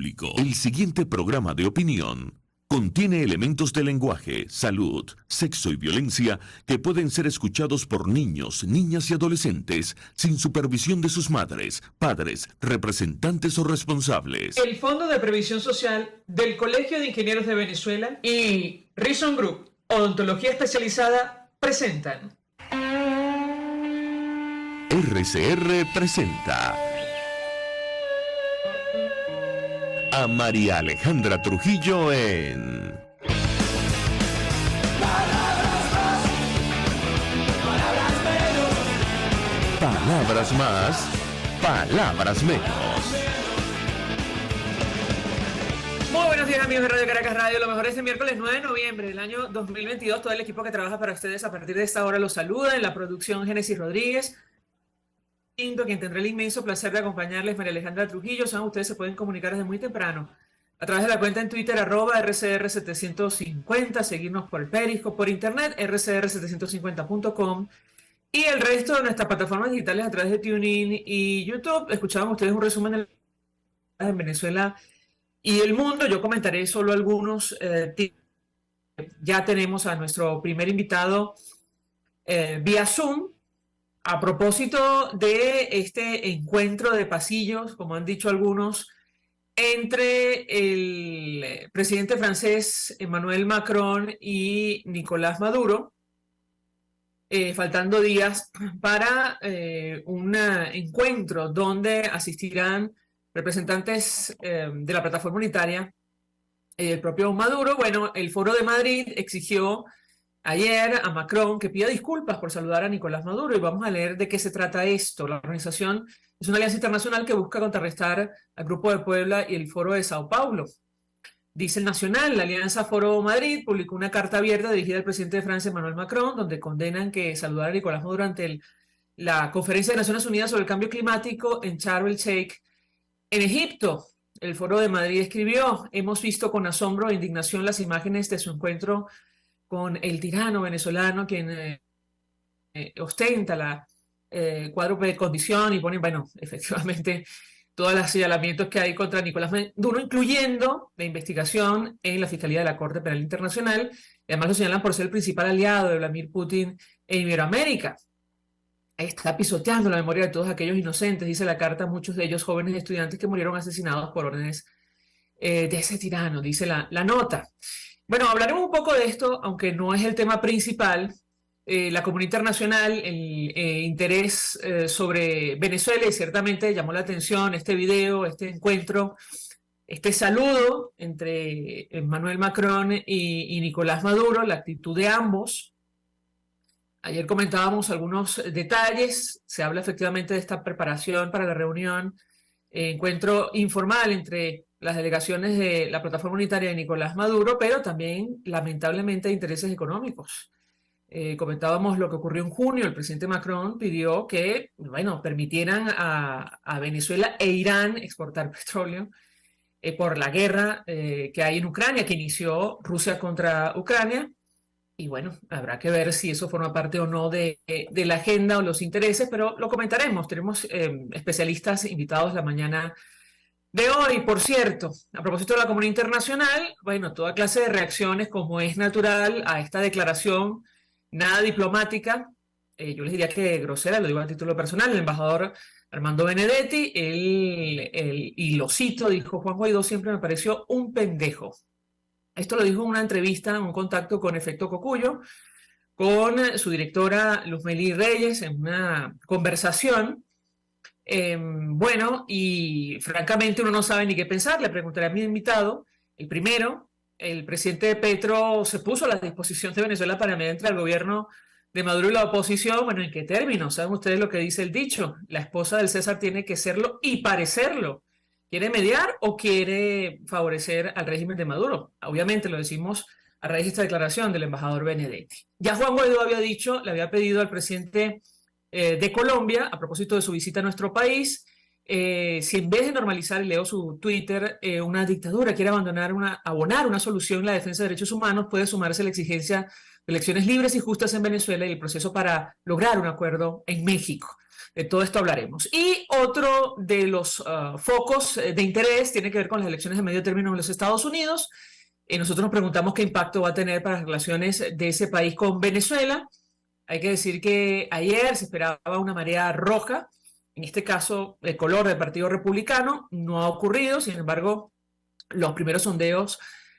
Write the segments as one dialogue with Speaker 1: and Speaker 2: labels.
Speaker 1: El siguiente programa de opinión contiene elementos de lenguaje, salud, sexo y violencia que pueden ser escuchados por niños, niñas y adolescentes sin supervisión de sus madres, padres, representantes o responsables.
Speaker 2: El Fondo de Previsión Social del Colegio de Ingenieros de Venezuela y Reason Group, Odontología Especializada, presentan.
Speaker 1: RCR presenta a María Alejandra Trujillo en Palabras más, palabras menos.
Speaker 2: Muy buenos días, amigos de Radio Caracas Radio. Lo mejor es el miércoles 9 de noviembre del año 2022. Todo el equipo que trabaja para ustedes a partir de esta hora los saluda. En la producción, Génesis Rodríguez. Quien tendrá el inmenso placer de acompañarles, María Alejandra Trujillo. Saben, ustedes se pueden comunicar desde muy temprano a través de la cuenta en Twitter, @RCR750, seguirnos por el Periscope, por internet, rcr750.com, y el resto de nuestras plataformas digitales a través de TuneIn y YouTube. Escuchaban ustedes un resumen de en Venezuela y el mundo. Yo comentaré solo algunos. Ya tenemos a nuestro primer invitado vía Zoom. A propósito de este encuentro de pasillos, como han dicho algunos, entre el presidente francés Emmanuel Macron y Nicolás Maduro, faltando días para un encuentro donde asistirán representantes de la plataforma unitaria y el propio Maduro. Bueno, el Foro de Madrid exigió ayer a Macron que pida disculpas por saludar a Nicolás Maduro, y vamos a leer de qué se trata esto. La organización es una alianza internacional que busca contrarrestar al Grupo de Puebla y el Foro de Sao Paulo. Dice el Nacional, la Alianza Foro Madrid publicó una carta abierta dirigida al presidente de Francia, Emmanuel Macron, donde condenan que saludar a Nicolás Maduro ante la Conferencia de Naciones Unidas sobre el Cambio Climático en Sharm el Sheikh, en Egipto. El Foro de Madrid escribió: hemos visto con asombro e indignación las imágenes de su encuentro con el tirano venezolano, quien ostenta la cuádruple condición, y pone, bueno, efectivamente, todos los señalamientos que hay contra Nicolás Maduro, incluyendo la investigación en la Fiscalía de la Corte Penal Internacional, y además lo señalan por ser el principal aliado de Vladimir Putin en Iberoamérica. Está pisoteando la memoria de todos aquellos inocentes, dice la carta, muchos de ellos jóvenes estudiantes que murieron asesinados por órdenes de ese tirano, dice la nota. Bueno, hablaremos un poco de esto, aunque no es el tema principal. La comunidad internacional, el interés sobre Venezuela, y ciertamente llamó la atención este video, este encuentro, este saludo entre Emmanuel Macron y Nicolás Maduro, la actitud de ambos. Ayer comentábamos algunos detalles. Se habla efectivamente de esta preparación para la reunión, encuentro informal entre las delegaciones de la plataforma unitaria de Nicolás Maduro, pero también, lamentablemente, intereses económicos. Comentábamos lo que ocurrió en junio. El presidente Macron pidió que, bueno, permitieran a Venezuela e Irán exportar petróleo por la guerra que hay en Ucrania, que inició Rusia contra Ucrania. Y bueno, habrá que ver si eso forma parte o no de la agenda o los intereses, pero lo comentaremos. Tenemos especialistas invitados la mañana de hoy. Por cierto, a propósito de la comunidad internacional, bueno, toda clase de reacciones, como es natural, a esta declaración nada diplomática, yo les diría que grosera, lo digo a título personal, el embajador Armando Benedetti, y lo cito, dijo: Juan Guaidó siempre me pareció un pendejo. Esto lo dijo en una entrevista, en un contacto con Efecto Cocuyo, con su directora Luzmeli Reyes, en una conversación. Bueno, y francamente uno no sabe ni qué pensar. Le preguntaré a mi invitado. El primero, el presidente Petro se puso a la disposición de Venezuela para mediar entre el gobierno de Maduro y la oposición. Bueno, ¿en qué términos? ¿Saben ustedes lo que dice el dicho? La esposa del César tiene que serlo y parecerlo. ¿Quiere mediar o quiere favorecer al régimen de Maduro? Obviamente lo decimos a raíz de esta declaración del embajador Benedetti. Ya Juan Guaidó había dicho, le había pedido al presidente de Colombia, a propósito de su visita a nuestro país, si en vez de normalizar, leo su Twitter, una dictadura quiere abonar una solución en la defensa de derechos humanos, puede sumarse la exigencia de elecciones libres y justas en Venezuela y el proceso para lograr un acuerdo en México. de todo esto hablaremos. Y otro de los focos de interés tiene que ver con las elecciones de medio término en los Estados Unidos. Nosotros nos preguntamos qué impacto va a tener para las relaciones de ese país con Venezuela. Hay que decir que ayer se esperaba una marea roja, en este caso el color del Partido Republicano, no ha ocurrido, sin embargo, los primeros sondeos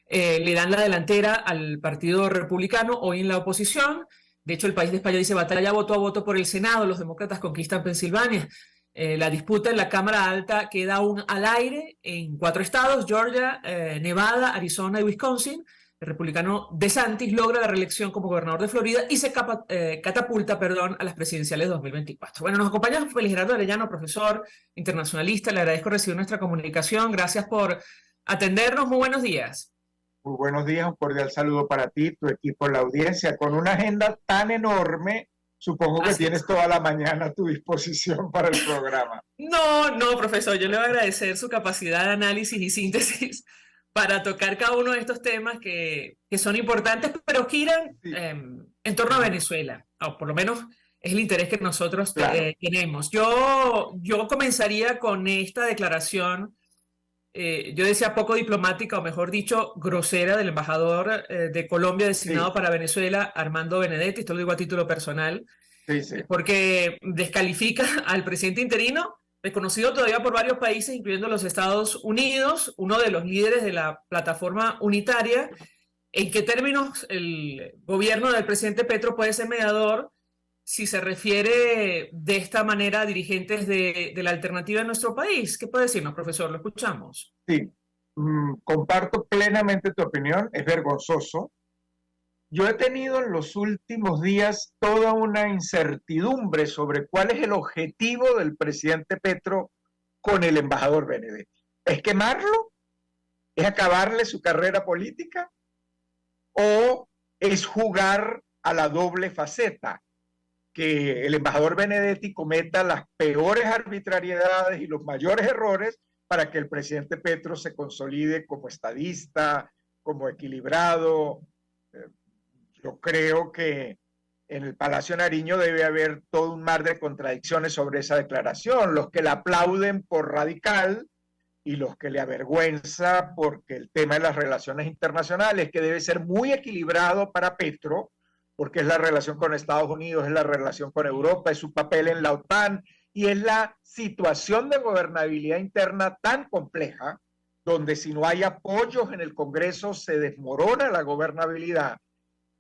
Speaker 2: le dan la delantera al Partido Republicano hoy en la oposición. De hecho, el País de España dice batalla voto a voto por el Senado, los demócratas conquistan Pensilvania. La disputa en la Cámara Alta queda aún al aire en 4 estados, Georgia, Nevada, Arizona y Wisconsin. El republicano DeSantis logra la reelección como gobernador de Florida y se catapulta a las presidenciales de 2024. Bueno, nos acompaña Félix Gerardo Arellano, profesor internacionalista. Le agradezco recibir nuestra comunicación. Gracias por atendernos. Muy buenos días.
Speaker 3: Muy buenos días, un cordial saludo para ti, tu equipo, la audiencia. Con una agenda tan enorme, supongo que tienes toda la mañana a tu disposición para el programa.
Speaker 2: No, profesor, yo le voy a agradecer su capacidad de análisis y síntesis para tocar cada uno de estos temas que son importantes, pero giran en torno a Venezuela, o por lo menos es el interés que nosotros tenemos. Yo comenzaría con esta declaración, yo decía poco diplomática, o mejor dicho, grosera, del embajador de Colombia designado para Venezuela, Armando Benedetti. Esto lo digo a título personal, porque descalifica al presidente interino, reconocido todavía por varios países, incluyendo los Estados Unidos, uno de los líderes de la plataforma unitaria. ¿En qué términos el gobierno del presidente Petro puede ser mediador si se refiere de esta manera a dirigentes de la alternativa en nuestro país? ¿Qué puede decirnos, profesor? Lo escuchamos.
Speaker 3: Sí, comparto plenamente tu opinión, es vergonzoso. Yo he tenido en los últimos días toda una incertidumbre sobre cuál es el objetivo del presidente Petro con el embajador Benedetti. ¿Es quemarlo? ¿Es acabarle su carrera política? ¿O es jugar a la doble faceta? Que el embajador Benedetti cometa las peores arbitrariedades y los mayores errores para que el presidente Petro se consolide como estadista, como equilibrado. Yo creo que en el Palacio Nariño debe haber todo un mar de contradicciones sobre esa declaración. Los que la aplauden por radical y los que le avergüenza porque el tema de las relaciones internacionales, que debe ser muy equilibrado para Petro, porque es la relación con Estados Unidos, es la relación con Europa, es su papel en la OTAN y es la situación de gobernabilidad interna tan compleja, donde si no hay apoyos en el Congreso se desmorona la gobernabilidad.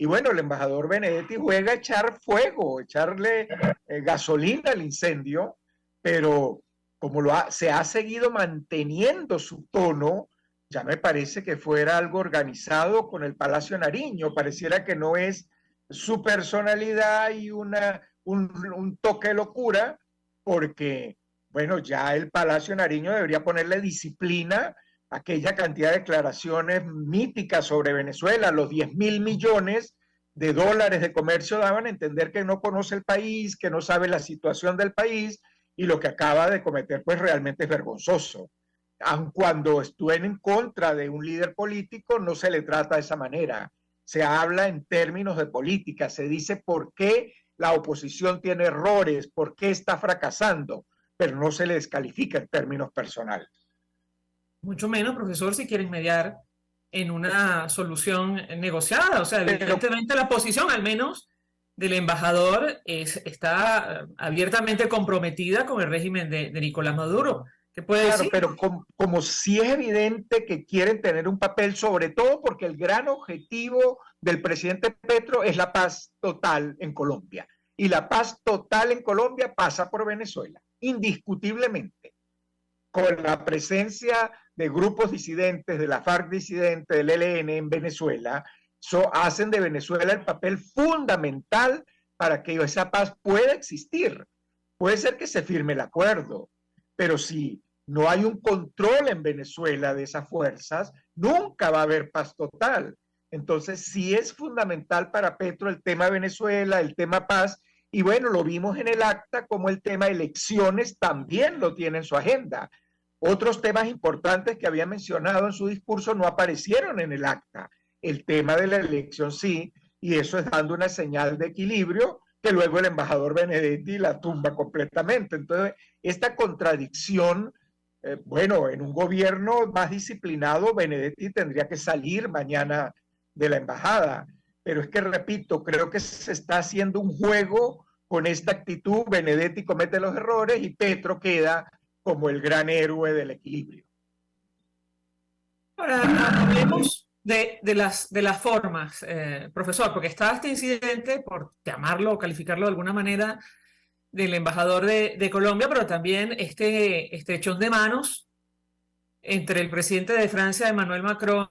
Speaker 3: Y bueno, el embajador Benedetti juega a echar fuego, echarle gasolina al incendio, pero como se ha seguido manteniendo su tono, ya me parece que fuera algo organizado con el Palacio Nariño. Pareciera que no es su personalidad y un toque de locura, porque, bueno, ya el Palacio Nariño debería ponerle disciplina a aquella cantidad de declaraciones míticas sobre Venezuela. Los 10.000 millones de dólares de comercio daban a entender que no conoce el país, que no sabe la situación del país, y lo que acaba de cometer pues realmente es vergonzoso. Aun cuando estén en contra de un líder político, no se le trata de esa manera. Se habla en términos de política, se dice por qué la oposición tiene errores, por qué está fracasando, pero no se le descalifica en términos personales.
Speaker 2: Mucho menos, profesor, si quieren mediar en una solución negociada. O sea, evidentemente la posición, al menos del embajador, está abiertamente comprometida con el régimen de Nicolás Maduro. ¿Qué puede decir?
Speaker 3: Pero como sí es evidente que quieren tener un papel, sobre todo porque el gran objetivo del presidente Petro es la paz total en Colombia. Y la paz total en Colombia pasa por Venezuela, indiscutiblemente. Con la presencia de grupos disidentes, de la FARC disidente, del ELN en Venezuela, hacen de Venezuela el papel fundamental para que esa paz pueda existir. Puede ser que se firme el acuerdo, pero si no hay un control en Venezuela de esas fuerzas, nunca va a haber paz total. Entonces, sí es fundamental para Petro el tema Venezuela, el tema paz, y bueno, lo vimos en el acta como el tema elecciones también lo tiene en su agenda. Otros temas importantes que había mencionado en su discurso no aparecieron en el acta. El tema de la elección sí, y eso es dando una señal de equilibrio, que luego el embajador Benedetti la tumba completamente. Entonces, esta contradicción, bueno, en un gobierno más disciplinado, Benedetti tendría que salir mañana de la embajada. Pero es que, repito, creo que se está haciendo un juego con esta actitud. Benedetti comete los errores y Petro queda como el gran héroe del equilibrio.
Speaker 2: Ahora, hablemos de las formas, profesor, porque está este incidente, por llamarlo o calificarlo de alguna manera, del embajador de Colombia, pero también este echón de manos entre el presidente de Francia, Emmanuel Macron,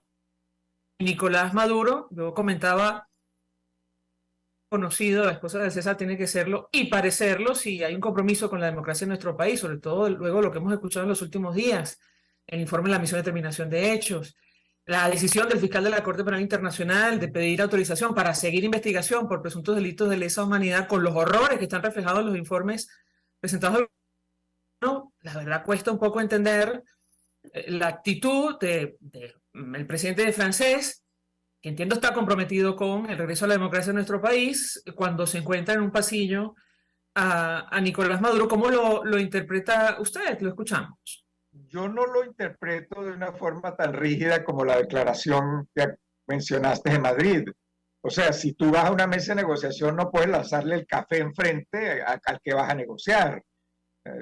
Speaker 2: y Nicolás Maduro. Yo comentaba, conocido, la esposa de César tiene que serlo y parecerlo si hay un compromiso con la democracia en nuestro país, sobre todo luego lo que hemos escuchado en los últimos días, el informe de la misión de determinación de hechos, la decisión del fiscal de la Corte Penal Internacional de pedir autorización para seguir investigación por presuntos delitos de lesa humanidad con los horrores que están reflejados en los informes presentados. No, la verdad cuesta un poco entender la actitud del presidente francés, que entiendo está comprometido con el regreso a la democracia en nuestro país, cuando se encuentra en un pasillo a Nicolás Maduro. ¿Cómo lo interpreta usted? Lo escuchamos.
Speaker 3: Yo no lo interpreto de una forma tan rígida como la declaración que mencionaste de Madrid. O sea, si tú vas a una mesa de negociación, no puedes lanzarle el café enfrente al que vas a negociar.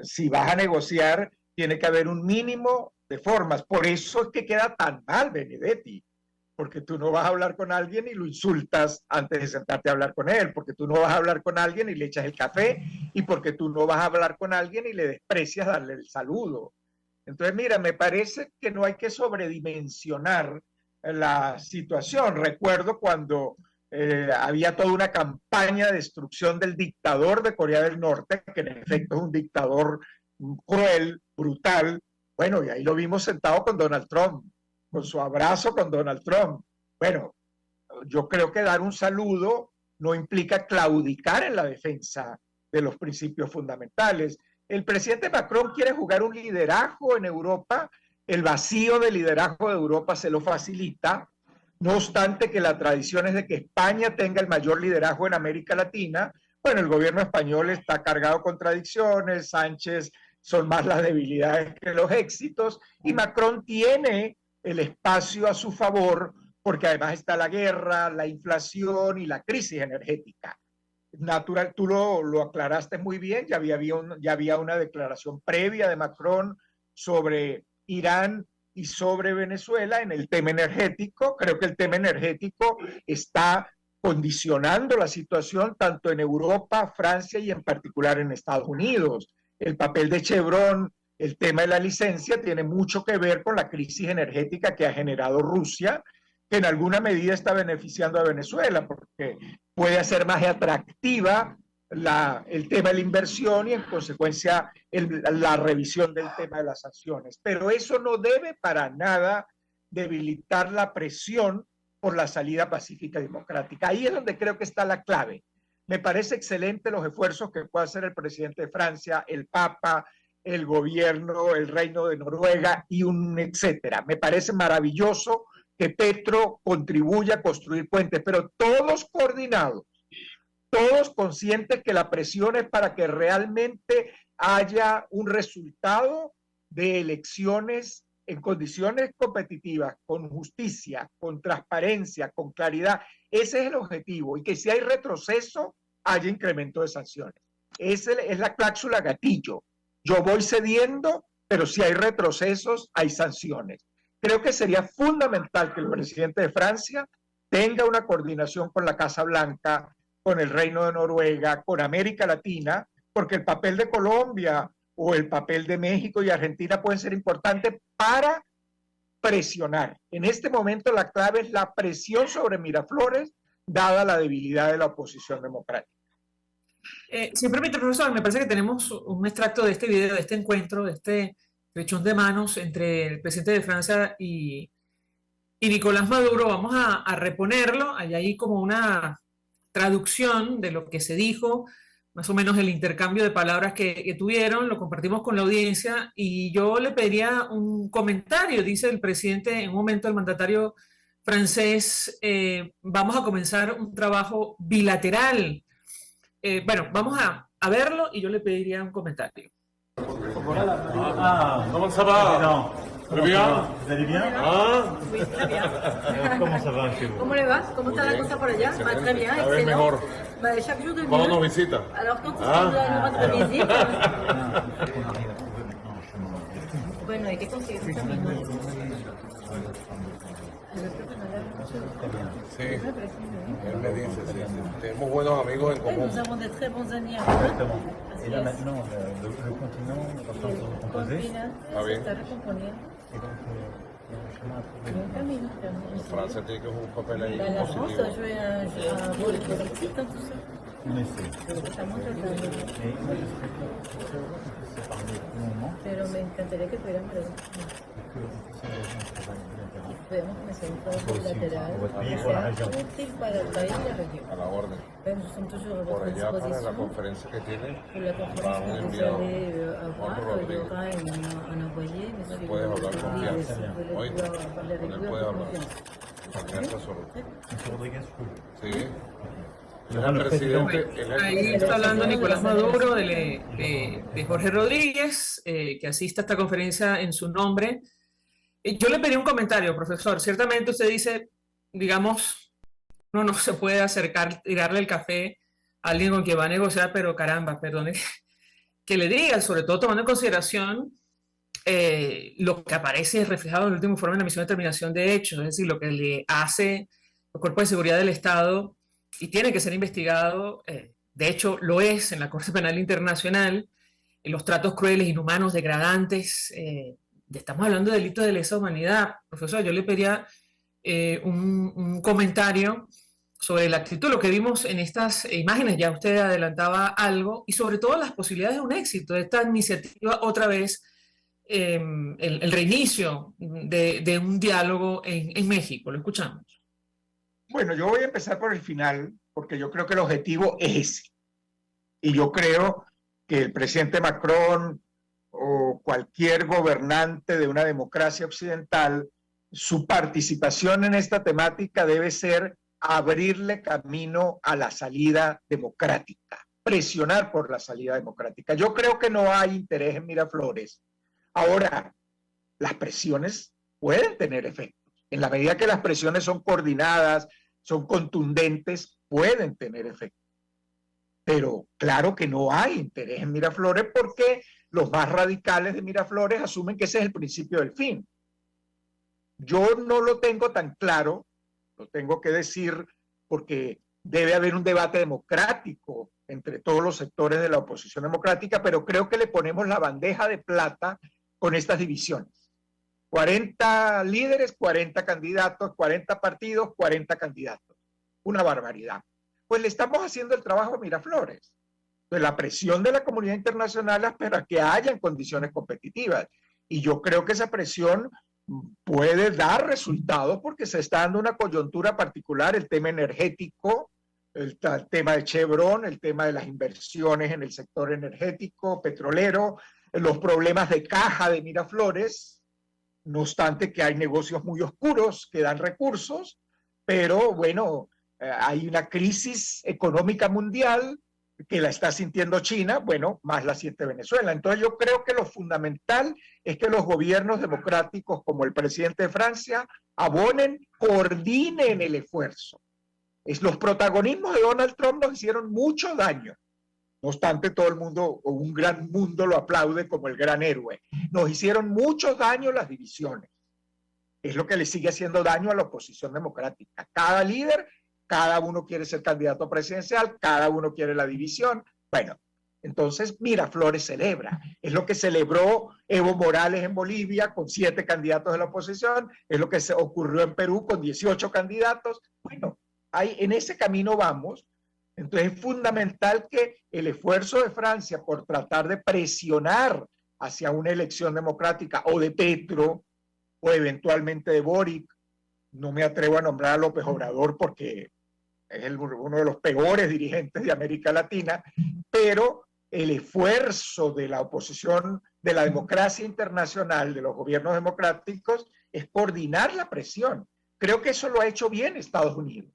Speaker 3: Si vas a negociar, tiene que haber un mínimo de formas. Por eso es que queda tan mal Benedetti, porque tú no vas a hablar con alguien y lo insultas antes de sentarte a hablar con él, porque tú no vas a hablar con alguien y le echas el café, y porque tú no vas a hablar con alguien y le desprecias darle el saludo. Entonces, mira, me parece que no hay que sobredimensionar la situación. Recuerdo cuando había toda una campaña de destrucción del dictador de Corea del Norte, que en efecto es un dictador cruel, brutal. Bueno, y ahí lo vimos sentado con Donald Trump, con su abrazo con Donald Trump. Bueno, yo creo que dar un saludo no implica claudicar en la defensa de los principios fundamentales. El presidente Macron quiere jugar un liderazgo en Europa, el vacío de liderazgo de Europa se lo facilita, no obstante que la tradición es de que España tenga el mayor liderazgo en América Latina. Bueno, el gobierno español está cargado de contradicciones, Sánchez son más las debilidades que los éxitos, y Macron tiene el espacio a su favor porque además está la guerra, la inflación y la crisis energética. Natural, tú lo aclaraste muy bien, ya había una declaración previa de Macron sobre Irán y sobre Venezuela en el tema energético. Creo que el tema energético está condicionando la situación tanto en Europa, Francia y en particular en Estados Unidos. El papel de Chevron, el tema de la licencia, tiene mucho que ver con la crisis energética que ha generado Rusia, que en alguna medida está beneficiando a Venezuela, porque puede hacer más atractiva el tema de la inversión y en consecuencia la revisión del tema de las sanciones. Pero eso no debe para nada debilitar la presión por la salida pacífica y democrática. Ahí es donde creo que está la clave. Me parece excelente los esfuerzos que puede hacer el presidente de Francia, el Papa, el gobierno, el Reino de Noruega y un etcétera. Me parece maravilloso que Petro contribuya a construir puentes, pero todos coordinados, todos conscientes que la presión es para que realmente haya un resultado de elecciones en condiciones competitivas, con justicia, con transparencia, con claridad. Ese es el objetivo, y que si hay retroceso, haya incremento de sanciones. Esa es la cláusula gatillo. Yo voy cediendo, pero si hay retrocesos, hay sanciones. Creo que sería fundamental que el presidente de Francia tenga una coordinación con la Casa Blanca, con el Reino de Noruega, con América Latina, porque el papel de Colombia o el papel de México y Argentina pueden ser importantes para presionar. En este momento la clave es la presión sobre Miraflores, dada la debilidad de la oposición democrática.
Speaker 2: Si me permite, profesor, me parece que tenemos un extracto de este video, de este encuentro, de este echón de manos entre el presidente de Francia y Nicolás Maduro. Vamos a reponerlo. Hay ahí como una traducción de lo que se dijo, más o menos el intercambio de palabras que tuvieron, lo compartimos con la audiencia y yo le pediría un comentario. Dice el presidente, en un momento el mandatario francés, vamos a comenzar un trabajo bilateral bueno, vamos a verlo y yo le pediría un comentario.
Speaker 4: Ah, comment ça va? Très bien.
Speaker 5: Vous allez bien?
Speaker 4: Ah,
Speaker 6: Oui, très bien.
Speaker 5: Comment ça va chez vous?
Speaker 6: ¿Cómo le va? ¿Cómo está la cosa por allá? Bah, très bien,
Speaker 4: Cada vez
Speaker 6: excellent.
Speaker 4: mejor.
Speaker 6: Bah, chaque jour de mieux.
Speaker 4: ¿Cuándo nos visita?
Speaker 6: Alors, quand est-ce qu'on aura notre visite? Bueno, hay que conseguir un camino.
Speaker 4: Sí, él me dice, sí, sí. Tenemos buenos amigos en
Speaker 6: Oui,
Speaker 4: común.
Speaker 6: nous avons de très bons amis à
Speaker 5: Exactement. Et là
Speaker 6: Yes.
Speaker 5: maintenant, le continent est en train de se recomposer.
Speaker 4: Está bien.
Speaker 6: Se está recomponiendo.
Speaker 5: Et donc, il y a un chemin à trouver.
Speaker 6: Un camino, camino.
Speaker 4: Francia tiene que jugar un papel ahí
Speaker 6: Bah, la France
Speaker 4: positivo.
Speaker 6: a joué un rôle politique dans tout ça.
Speaker 5: On essaie.
Speaker 6: Estamos tratando.
Speaker 5: Mais moi, je serais heureux qu'on puisse se parler pour le moment
Speaker 6: Pero me encantaría que pudiéramos
Speaker 5: et qu'on puisse engager un travail bilatéral.
Speaker 6: podemos comenzar un trabajo bilateral
Speaker 5: Pour votre
Speaker 6: que
Speaker 5: pays, pour la
Speaker 6: sea
Speaker 5: région.
Speaker 6: útil para el país y la región.
Speaker 4: A la orden.
Speaker 6: Nous sommes toujours à
Speaker 4: Por
Speaker 6: votre
Speaker 4: allá para la
Speaker 6: disposition.
Speaker 4: conferencia que tiene,
Speaker 6: Pour la
Speaker 4: va
Speaker 6: conférence
Speaker 4: un
Speaker 6: que vous
Speaker 4: enviado.
Speaker 6: allez avoir,
Speaker 4: Juan
Speaker 6: il y
Speaker 4: Rodríguez.
Speaker 6: aura un envoyé, monsieur
Speaker 4: Puedes hablar
Speaker 6: Rodríguez,
Speaker 4: confianza.
Speaker 6: vous allez
Speaker 4: Oye,
Speaker 6: pouvoir parler avec
Speaker 4: con él
Speaker 6: lui en
Speaker 4: puedes
Speaker 6: toute
Speaker 4: hablar.
Speaker 6: confiance.
Speaker 4: Confianza solo.
Speaker 5: Monsieur Rodriguez,
Speaker 4: Sí.
Speaker 5: Devant le
Speaker 4: El
Speaker 5: président.
Speaker 4: presidente, él es-
Speaker 2: Ahí está hablando Nicolás Maduro de Jorge Rodríguez, que asiste a esta conferencia en su nombre. Yo le pedí un comentario, profesor. Ciertamente usted dice, digamos, uno no se puede acercar, tirarle el café a alguien con quien va a negociar, pero caramba, perdone, que le diga, sobre todo tomando en consideración lo que aparece reflejado en el último informe de la misión de determinación de hechos, es decir, lo que le hace el Cuerpo de Seguridad del Estado y tiene que ser investigado, de hecho lo es en la Corte Penal Internacional, en los tratos crueles, inhumanos, degradantes, estamos hablando de delitos de lesa humanidad. Profesor, yo le pedía un comentario sobre la actitud, lo que vimos en estas imágenes, ya usted adelantaba algo, y sobre todo las posibilidades de un éxito de esta iniciativa otra vez, el reinicio de un diálogo en México. Lo escuchamos.
Speaker 3: Bueno, yo voy a empezar por el final, porque yo creo que el objetivo es ese. Y yo creo que el presidente Macron o cualquier gobernante de una democracia occidental, su participación en esta temática debe ser abrirle camino a la salida democrática, presionar por la salida democrática. Yo creo que no hay interés en Miraflores. Ahora, las presiones pueden tener efectos. En la medida que las presiones son coordinadas, son contundentes, pueden tener efecto. Pero claro que no hay interés en Miraflores porque los más radicales de Miraflores asumen que ese es el principio del fin. Yo no lo tengo tan claro, lo tengo que decir porque debe haber un debate democrático entre todos los sectores de la oposición democrática, pero creo que le ponemos la bandeja de plata con estas divisiones. 40 líderes, 40 candidatos, 40 partidos, 40 candidatos. Una barbaridad. Pues le estamos haciendo el trabajo a Miraflores. Pues la presión de la comunidad internacional es para que haya condiciones competitivas. Y yo creo que esa presión puede dar resultados porque se está dando una coyuntura particular, el tema energético, el tema de Chevron, el tema de las inversiones en el sector energético, petrolero, los problemas de caja de Miraflores, no obstante que hay negocios muy oscuros que dan recursos, pero bueno, hay una crisis económica mundial que la está sintiendo China, bueno, más la siente Venezuela. Entonces yo creo que lo fundamental es que los gobiernos democráticos como el presidente de Francia abonen, coordinen el esfuerzo. Los protagonismos de Donald Trump nos hicieron mucho daño. No obstante, todo el mundo, o un gran mundo, lo aplaude como el gran héroe. Nos hicieron mucho daño las divisiones. Es lo que le sigue haciendo daño a la oposición democrática. Cada líder, cada uno quiere ser candidato presidencial, cada uno quiere la división. Bueno, entonces Miraflores celebra. Es lo que celebró Evo Morales en Bolivia con 7 candidatos de la oposición. Es lo que se ocurrió en Perú con 18 candidatos. Bueno, en ese camino vamos. Entonces es fundamental que el esfuerzo de Francia por tratar de presionar hacia una elección democrática o de Petro o eventualmente de Boric, no me atrevo a nombrar a López Obrador porque es uno de los peores dirigentes de América Latina, pero el esfuerzo de la oposición, de la democracia internacional, de los gobiernos democráticos, es coordinar la presión. Creo que eso lo ha hecho bien Estados Unidos.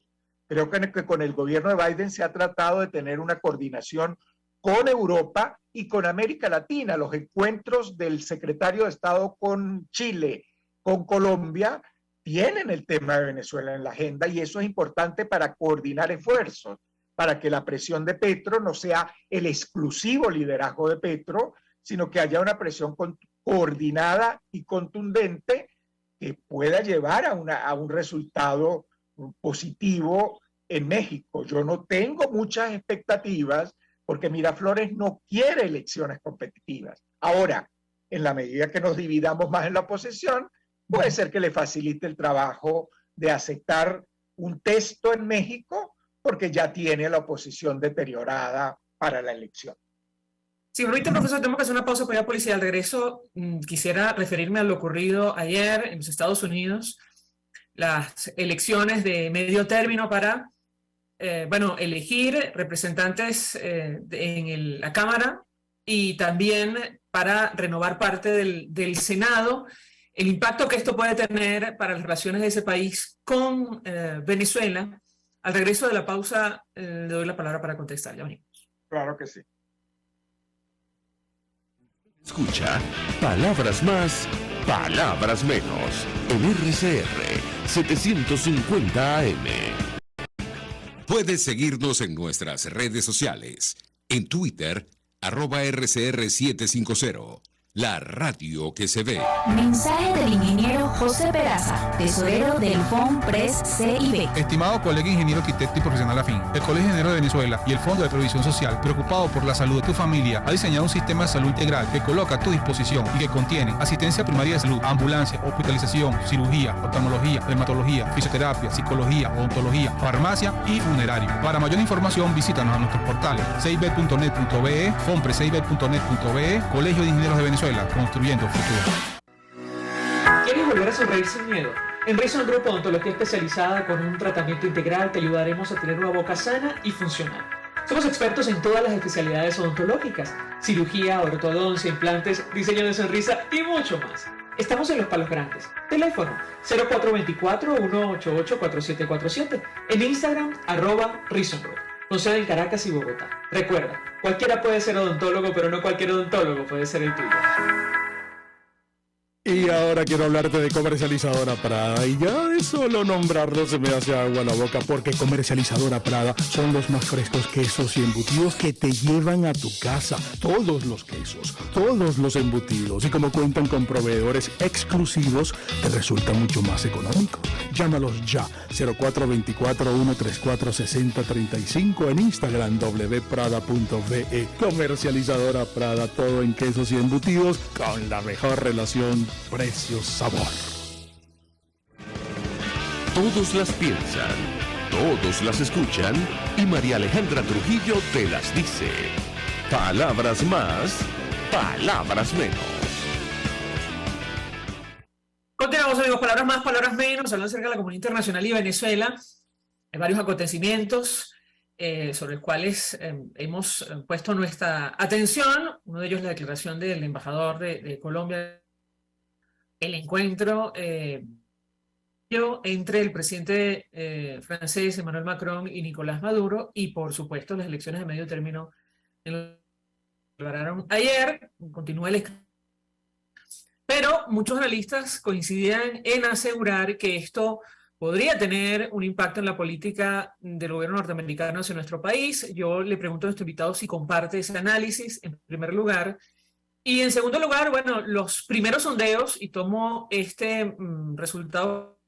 Speaker 3: Creo que con el gobierno de Biden se ha tratado de tener una coordinación con Europa y con América Latina. Los encuentros del secretario de Estado con Chile, con Colombia, tienen el tema de Venezuela en la agenda y eso es importante para coordinar esfuerzos, para que la presión de Petro no sea el exclusivo liderazgo de Petro, sino que haya una presión coordinada y contundente que pueda llevar a un resultado positivo en México. Yo no tengo muchas expectativas porque Miraflores no quiere elecciones competitivas. Ahora, en la medida que nos dividamos más en la oposición, puede ser que le facilite el trabajo de aceptar un texto en México porque ya tiene la oposición deteriorada para la elección.
Speaker 2: Si me permite, profesor, tenemos que hacer una pausa para ir a policía. Al regreso, quisiera referirme a lo ocurrido ayer en los Estados Unidos, las elecciones de medio término para, elegir representantes en la Cámara y también para renovar parte del Senado. El impacto que esto puede tener para las relaciones de ese país con Venezuela. Al regreso de la pausa, le doy la palabra para contestar. Ya venimos.
Speaker 3: Claro que sí.
Speaker 1: Escucha Palabras Más, Palabras Menos en RCR 750 AM.
Speaker 7: Puedes seguirnos en nuestras redes sociales. En Twitter, @RCR750. La radio que se ve.
Speaker 8: Mensaje del ingeniero José Peraza, tesorero del FONPRES CIB.
Speaker 5: Estimado colega ingeniero arquitecto y profesional afín, el Colegio Ingeniero de Venezuela y el Fondo de Previsión Social, preocupado por la salud de tu familia, ha diseñado un sistema de salud integral que coloca a tu disposición y que contiene asistencia primaria de salud, ambulancia, hospitalización, cirugía, oftalmología, dermatología, fisioterapia, psicología, odontología, farmacia y funerario. Para mayor información, visítanos a nuestros portales cib.net.be, fonprescib.net.be, Colegio de Ingenieros de Venezuela, construyendo futuro.
Speaker 2: ¿Quieres volver a sonreír sin miedo? En Reason Group Odontología Especializada, con un tratamiento integral, te ayudaremos a tener una boca sana y funcional. Somos expertos en todas las especialidades odontológicas: cirugía, ortodoncia, implantes, diseño de sonrisa y mucho más. Estamos en Los Palos Grandes. Teléfono 0424-188-4747. En Instagram, @Reason Group. Con sede en Caracas y Bogotá. Recuerda, cualquiera puede ser odontólogo, pero no cualquier odontólogo puede ser el tuyo.
Speaker 9: Y ahora quiero hablarte de Comercializadora Prada, y ya de solo nombrarlo se me hace agua la boca, porque Comercializadora Prada son los más frescos quesos y embutidos que te llevan a tu casa. Todos los quesos, todos los embutidos, y como cuentan con proveedores exclusivos, te resulta mucho más económico. Llámalos ya, 0424-134-6035, en Instagram wprada.ve. Comercializadora Prada, todo en quesos y embutidos con la mejor relación precio-sabor.
Speaker 1: Todos las piensan, todos las escuchan y María Alejandra Trujillo te las dice. Palabras más, palabras menos.
Speaker 2: Continuamos, amigos. Palabras más, palabras menos. Hablando acerca de la comunidad internacional y Venezuela. Hay varios acontecimientos sobre los cuales hemos puesto nuestra atención. Uno de ellos es la declaración del embajador de Colombia. El encuentro entre el presidente francés Emmanuel Macron y Nicolás Maduro, y por supuesto las elecciones de medio término que celebraron ayer. Continúa el escándalo. Pero muchos analistas coincidían en asegurar que esto podría tener un impacto en la política del gobierno norteamericano hacia nuestro país. Yo le pregunto a nuestro invitado si comparte ese análisis, en primer lugar. Y en segundo lugar, bueno, los primeros sondeos, y tomo este resultado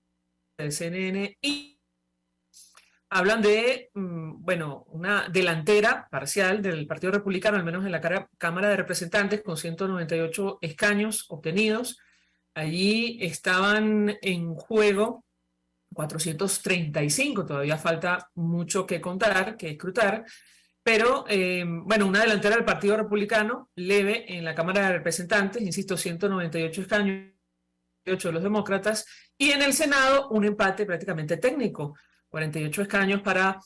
Speaker 2: del CNN, y hablan de, una delantera parcial del Partido Republicano, al menos en la Cámara de Representantes, con 198 escaños obtenidos. Allí estaban en juego 435, todavía falta mucho que contar, que escrutar. Pero, una delantera del Partido Republicano, leve en la Cámara de Representantes, insisto, 198 escaños, 8 de los demócratas, y en el Senado un empate prácticamente técnico, 48 escaños para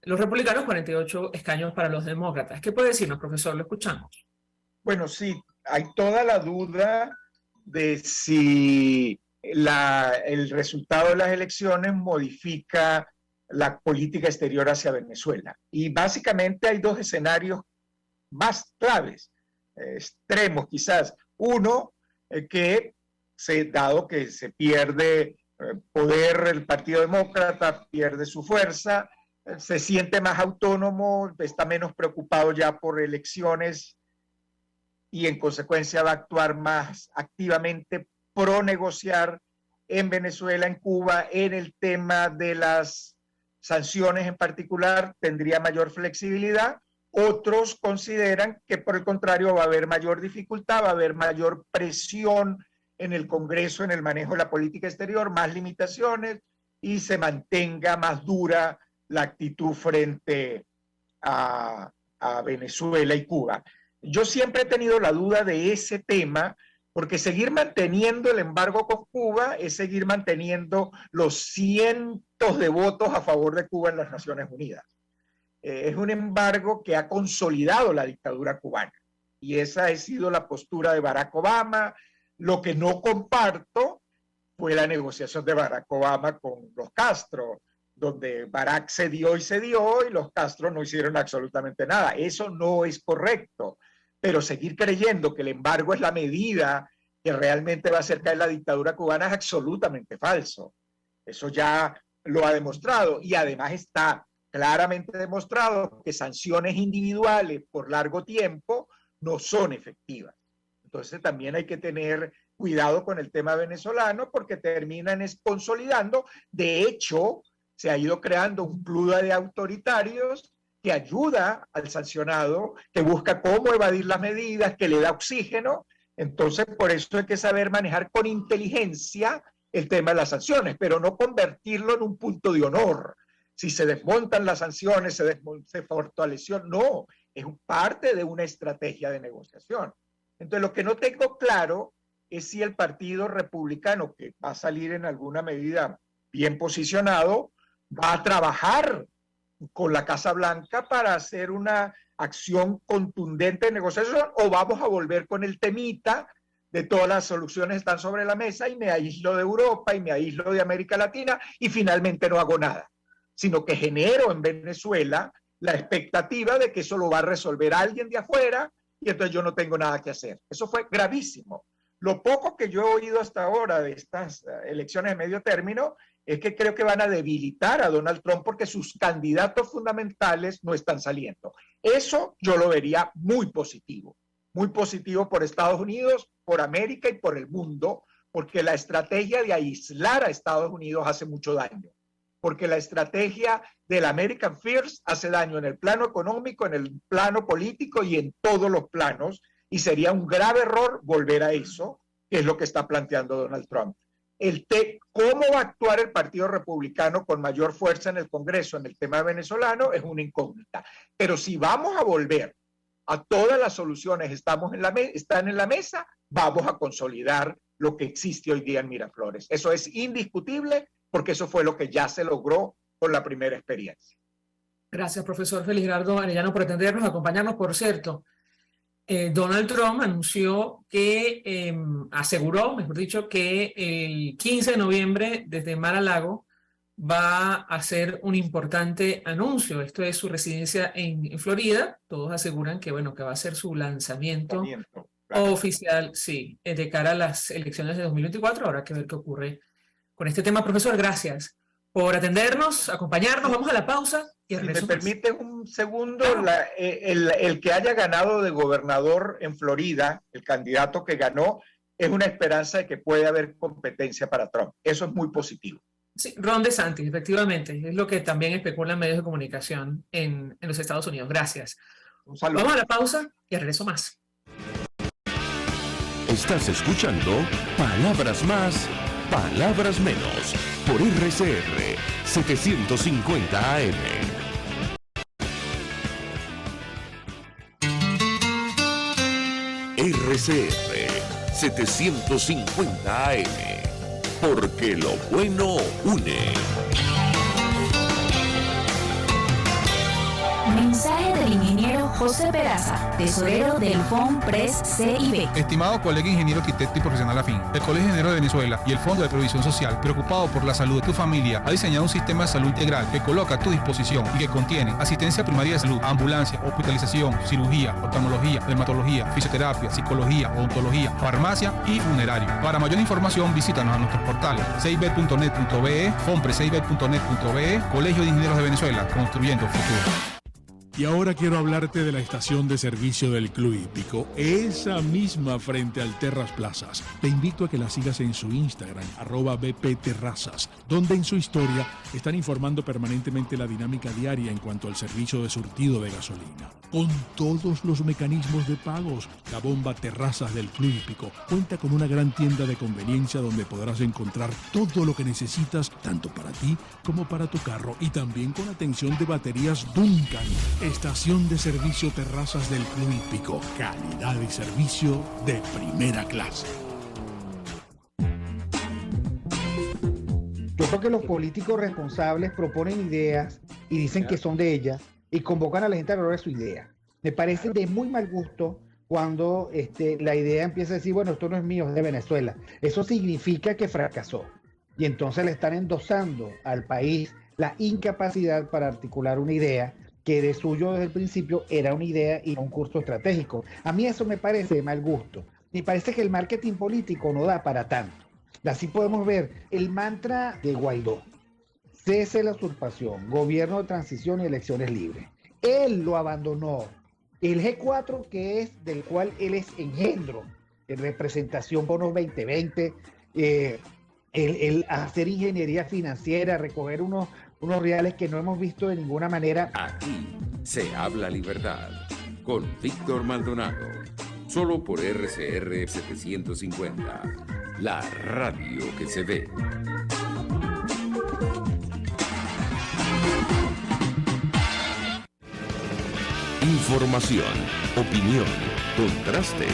Speaker 2: los republicanos, 48 escaños para los demócratas. ¿Qué puede decirnos, profesor? Lo escuchamos.
Speaker 3: Bueno, sí, hay toda la duda de si el resultado de las elecciones modifica la política exterior hacia Venezuela. Y básicamente hay dos escenarios más claves, extremos quizás. Uno, dado que se pierde poder, el Partido Demócrata pierde su fuerza, se siente más autónomo, está menos preocupado ya por elecciones y en consecuencia va a actuar más activamente pro negociar en Venezuela, en Cuba, en el tema de las sanciones en particular, tendría mayor flexibilidad. Otros consideran que por el contrario va a haber mayor dificultad, va a haber mayor presión en el Congreso en el manejo de la política exterior, más limitaciones y se mantenga más dura la actitud frente a Venezuela y Cuba. Yo siempre he tenido la duda de ese tema, porque seguir manteniendo el embargo con Cuba es seguir manteniendo los cientos de votos a favor de Cuba en las Naciones Unidas. Es un embargo que ha consolidado la dictadura cubana y esa ha sido la postura de Barack Obama. Lo que no comparto fue la negociación de Barack Obama con los Castro, donde Barack cedió y los Castro no hicieron absolutamente nada. Eso no es correcto, pero seguir creyendo que el embargo es la medida que realmente va a hacer caer la dictadura cubana es absolutamente falso. Eso ya lo ha demostrado y además está claramente demostrado que sanciones individuales por largo tiempo no son efectivas. Entonces también hay que tener cuidado con el tema venezolano porque terminan consolidando. De hecho, se ha ido creando un club de autoritarios que ayuda al sancionado, que busca cómo evadir las medidas, que le da oxígeno. Entonces, por eso hay que saber manejar con inteligencia el tema de las sanciones, pero no convertirlo en un punto de honor. Si se desmontan las sanciones, se fortaleció, no, es parte de una estrategia de negociación. Entonces, lo que no tengo claro es si el Partido Republicano, que va a salir en alguna medida bien posicionado, va a trabajar con la Casa Blanca para hacer una acción contundente de negociación o vamos a volver con el temita de todas las soluciones están sobre la mesa y me aíslo de Europa y me aíslo de América Latina y finalmente no hago nada, sino que genero en Venezuela la expectativa de que eso lo va a resolver alguien de afuera y entonces yo no tengo nada que hacer. Eso fue gravísimo. Lo poco que yo he oído hasta ahora de estas elecciones de medio término es que creo que van a debilitar a Donald Trump porque sus candidatos fundamentales no están saliendo. Eso yo lo vería muy positivo por Estados Unidos, por América y por el mundo, porque la estrategia de aislar a Estados Unidos hace mucho daño, porque la estrategia del American First hace daño en el plano económico, en el plano político y en todos los planos, y sería un grave error volver a eso, que es lo que está planteando Donald Trump. ¿Cómo va a actuar el Partido Republicano con mayor fuerza en el Congreso en el tema venezolano? Es una incógnita. Pero si vamos a volver a todas las soluciones están en la mesa, vamos a consolidar lo que existe hoy día en Miraflores. Eso es indiscutible porque eso fue lo que ya se logró con la primera experiencia.
Speaker 2: Gracias, profesor Felisberto Arellano, por atendernos, acompañarnos. Por cierto, Donald Trump anunció que, aseguró, mejor dicho, que el 15 de noviembre desde Mar-a-Lago va a hacer un importante anuncio. Esto es su residencia en Florida. Todos aseguran que, bueno, que va a ser su lanzamiento oficial, sí, de cara a las elecciones de 2024. Habrá que ver qué ocurre con este tema. Profesor, gracias por atendernos, acompañarnos. Vamos a la pausa. Y
Speaker 3: si me permite un segundo, el que haya ganado de gobernador en Florida, el candidato que ganó, es una esperanza de que puede haber competencia para Trump. Eso es muy positivo.
Speaker 2: Sí, Ron DeSantis, efectivamente, es lo que también especulan medios de comunicación en los Estados Unidos. Gracias.
Speaker 3: Un saludo.
Speaker 2: Vamos a la pausa y regreso más.
Speaker 1: Estás escuchando Palabras Más, Palabras Menos, por RCR 750 AM. RCR 750 AM, porque lo bueno une.
Speaker 8: Mensaje del ingeniero José Peraza, tesorero del FOMPRES CIB.
Speaker 5: Estimado colega ingeniero arquitecto y profesional afín, el Colegio de Ingenieros de Venezuela y el Fondo de Previsión Social, preocupado por la salud de tu familia, ha diseñado un sistema de salud integral que coloca a tu disposición y que contiene asistencia primaria de salud, ambulancia, hospitalización, cirugía, oftalmología, dermatología, fisioterapia, psicología, odontología, farmacia y funerario. Para mayor información, visítanos a nuestros portales cib.net.be, fomprecib.net.be, Colegio de Ingenieros de Venezuela, construyendo futuro.
Speaker 9: Y ahora quiero hablarte de la estación de servicio del Club Hípico, esa misma frente al Terras Plazas. Te invito a que la sigas en su Instagram, @bpterrazas, donde en su historia están informando permanentemente la dinámica diaria en cuanto al servicio de surtido de gasolina. Con todos los mecanismos de pagos, la bomba Terrazas del Club Hípico cuenta con una gran tienda de conveniencia donde podrás encontrar todo lo que necesitas, tanto para ti como para tu carro, y también con atención de baterías Duncan. Estación de servicio Terrazas del Club Hípico. Calidad y servicio de primera clase.
Speaker 10: Yo creo que los políticos responsables proponen ideas y dicen que son de ellas y convocan a la gente a lograr su idea. Me parece de muy mal gusto cuando la idea empieza a decir, bueno, esto no es mío, es de Venezuela. Eso significa que fracasó. Y entonces le están endosando al país la incapacidad para articular una idea que de suyo desde el principio era una idea y no un curso estratégico. A mí eso me parece de mal gusto. Me parece que el marketing político no da para tanto. Así podemos ver el mantra de Guaidó: cese la usurpación, gobierno de transición y elecciones libres. Él lo abandonó. El G4, que es del cual él es engendro, en representación bonos 2020, el hacer ingeniería financiera, recoger unos reales que no hemos visto de ninguna manera.
Speaker 7: Aquí se habla libertad con Víctor Maldonado, solo por RCR 750, la radio que se ve.
Speaker 1: Información, opinión, contraste.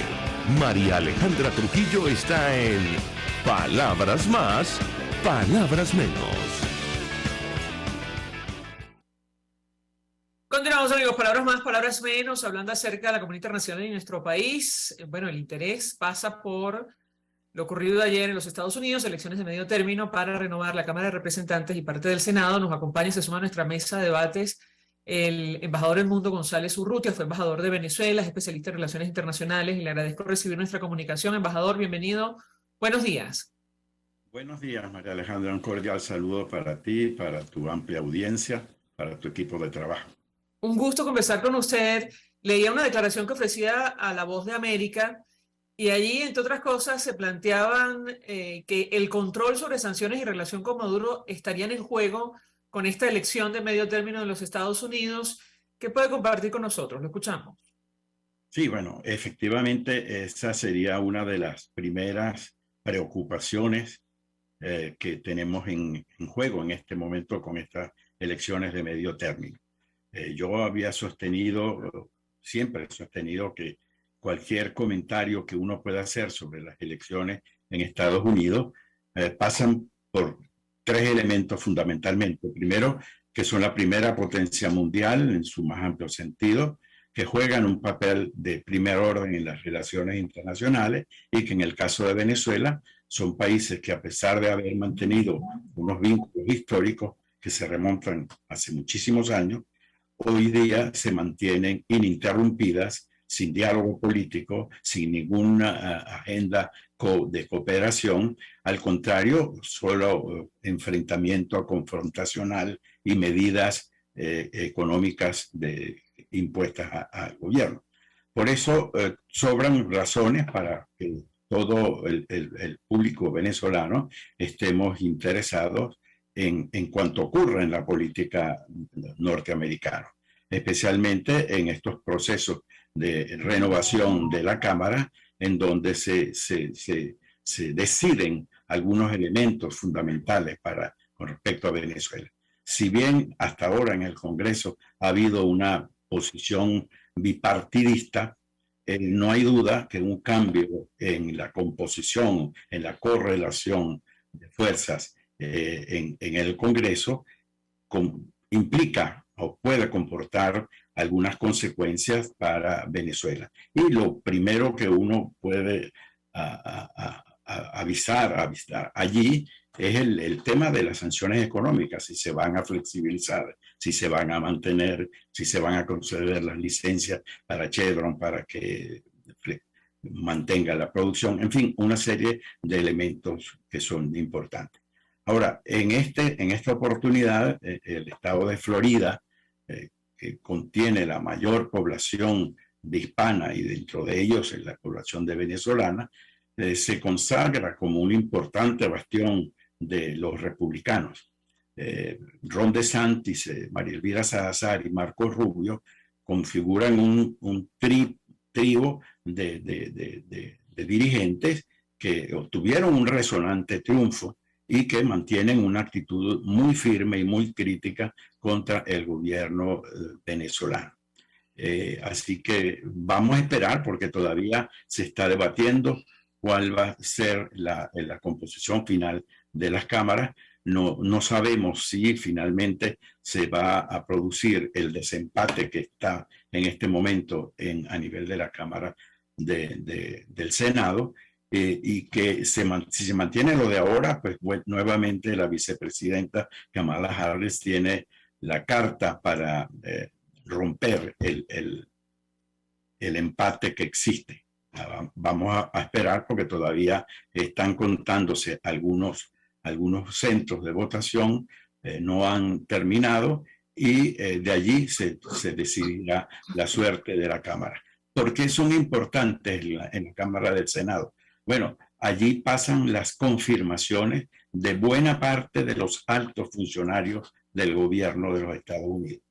Speaker 1: María Alejandra Trujillo está en Palabras Más, Palabras Menos.
Speaker 2: Continuamos, amigos, palabras más, palabras menos, hablando acerca de la comunidad internacional y nuestro país. Bueno, el interés pasa por lo ocurrido de ayer en los Estados Unidos, elecciones de medio término para renovar la Cámara de Representantes y parte del Senado. Nos acompaña y se suma a nuestra mesa de debates el embajador Edmundo González Urrutia, fue embajador de Venezuela, es especialista en relaciones internacionales, y le agradezco recibir nuestra comunicación. Embajador, bienvenido. Buenos días.
Speaker 11: Buenos días, María Alejandra. Un cordial saludo para ti, para tu amplia audiencia, para tu equipo de trabajo.
Speaker 2: Un gusto conversar con usted. Leía una declaración que ofrecía a La Voz de América y allí, entre otras cosas, se planteaban que el control sobre sanciones y relación con Maduro estarían en juego con esta elección de medio término de los Estados Unidos. ¿Qué puede compartir con nosotros? Lo escuchamos.
Speaker 11: Sí, bueno, efectivamente esa sería una de las primeras preocupaciones que tenemos en juego en este momento con estas elecciones de medio término. Yo había sostenido, siempre he sostenido que cualquier comentario que uno pueda hacer sobre las elecciones en Estados Unidos pasan por tres elementos fundamentalmente. Primero, que son la primera potencia mundial en su más amplio sentido, que juegan un papel de primer orden en las relaciones internacionales y que en el caso de Venezuela son países que, a pesar de haber mantenido unos vínculos históricos que se remontan hace muchísimos años, hoy día se mantienen ininterrumpidas, sin diálogo político, sin ninguna agenda de cooperación. Al contrario, solo enfrentamiento confrontacional y medidas económicas impuestas al gobierno. Por eso sobran razones para que todo el público venezolano estemos interesados en cuanto ocurre en la política norteamericana, especialmente en estos procesos de renovación de la Cámara, en donde se deciden algunos elementos fundamentales con respecto a Venezuela. Si bien hasta ahora en el Congreso ha habido una posición bipartidista, no hay duda que un cambio en la composición, en la correlación de fuerzas en el Congreso implica o puede comportar algunas consecuencias para Venezuela. Y lo primero que uno puede avisar allí es el tema de las sanciones económicas, si se van a flexibilizar, si se van a mantener, si se van a conceder las licencias para Chevron para que mantenga la producción, en fin, una serie de elementos que son importantes. Ahora, en esta oportunidad, el estado de Florida, que contiene la mayor población de hispana y dentro de ellos la población de venezolana, se consagra como un importante bastión de los republicanos. Ron DeSantis, María Elvira Salazar y Marco Rubio configuran un trío de dirigentes que obtuvieron un resonante triunfo y que mantienen una actitud muy firme y muy crítica contra el gobierno venezolano. Así que vamos a esperar, porque todavía se está debatiendo cuál va a ser la composición final de las cámaras. No sabemos si finalmente se va a producir el desempate que está en este momento a nivel de la Cámara del Senado, y que si se mantiene lo de ahora, pues nuevamente la vicepresidenta Kamala Harris tiene la carta para romper el empate que existe. Vamos a esperar, porque todavía están contándose algunos centros de votación, no han terminado, y de allí se decidirá la suerte de la Cámara. ¿Por qué son importantes en la Cámara del Senado? Bueno, allí pasan las confirmaciones de buena parte de los altos funcionarios del gobierno de los Estados Unidos.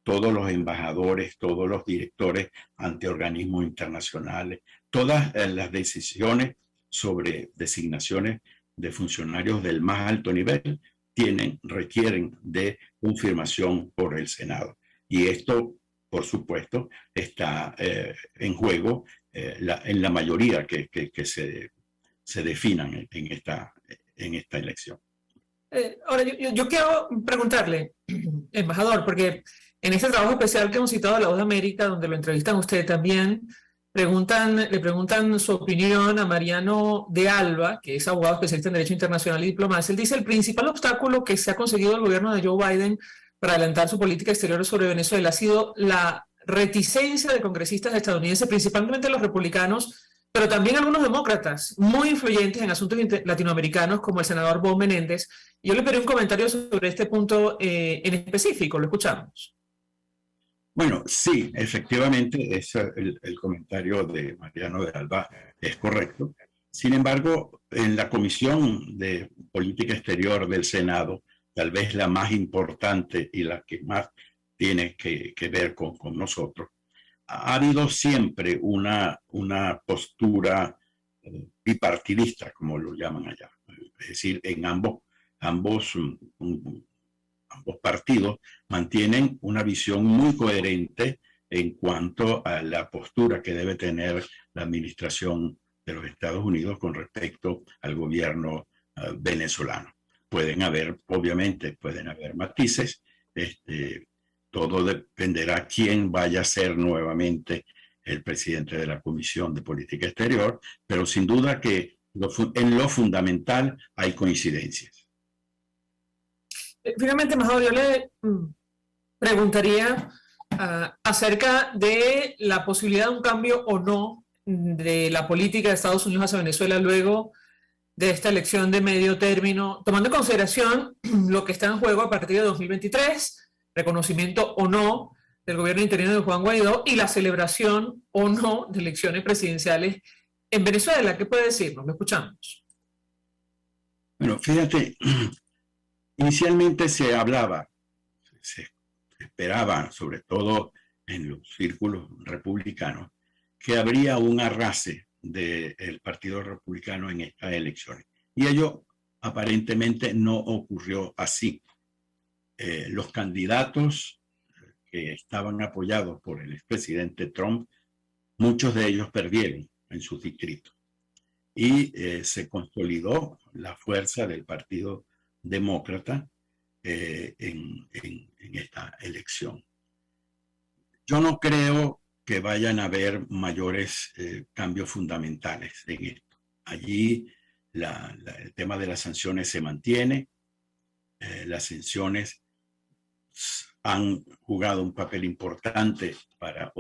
Speaker 11: Todos los embajadores, todos los directores ante organismos internacionales, todas las decisiones sobre designaciones de funcionarios del más alto nivel requieren de confirmación por el Senado. Y esto, por supuesto, está en juego en la mayoría que se definan en esta elección.
Speaker 2: Ahora, yo quiero preguntarle, embajador, porque en este trabajo especial que hemos citado a La Voz de América, donde lo entrevistan usted también, le preguntan su opinión a Mariano de Alba, que es abogado especialista en Derecho Internacional y Diplomacia. Él dice: el principal obstáculo que se ha conseguido el gobierno de Joe Biden para adelantar su política exterior sobre Venezuela ha sido la reticencia de congresistas estadounidenses, principalmente los republicanos, pero también algunos demócratas muy influyentes en asuntos latinoamericanos, como el senador Bob Menéndez. Yo le pedí un comentario sobre este punto en específico. Lo escuchamos.
Speaker 11: Bueno, sí, efectivamente, el comentario de Mariano de Alba es correcto. Sin embargo, en la Comisión de Política Exterior del Senado, tal vez la más importante y la que más tiene que ver con nosotros, ha habido siempre una postura bipartidista, como lo llaman allá. Es decir, en ambos partidos mantienen una visión muy coherente en cuanto a la postura que debe tener la administración de los Estados Unidos con respecto al gobierno venezolano. Obviamente pueden haber matices. Todo dependerá quién vaya a ser nuevamente el presidente de la Comisión de Política Exterior, pero sin duda que en lo fundamental hay coincidencias.
Speaker 2: Finalmente, embajador, yo le preguntaría acerca de la posibilidad de un cambio o no de la política de Estados Unidos hacia Venezuela luego de esta elección de medio término, tomando en consideración lo que está en juego a partir de 2023, reconocimiento o no del gobierno interino de Juan Guaidó y la celebración o no de elecciones presidenciales en Venezuela. ¿Qué puede decirnos? Lo escuchamos.
Speaker 11: Bueno, fíjate, inicialmente se esperaba, sobre todo en los círculos republicanos, que habría un arrase del Partido Republicano en estas elecciones. Y ello aparentemente no ocurrió así. Los candidatos que estaban apoyados por el expresidente Trump, muchos de ellos perdieron en sus distritos. Y se consolidó la fuerza del Partido Demócrata en esta elección. Yo no creo que vayan a haber mayores cambios fundamentales en esto. Allí el tema de las sanciones se mantiene. Las sanciones han jugado un papel importante para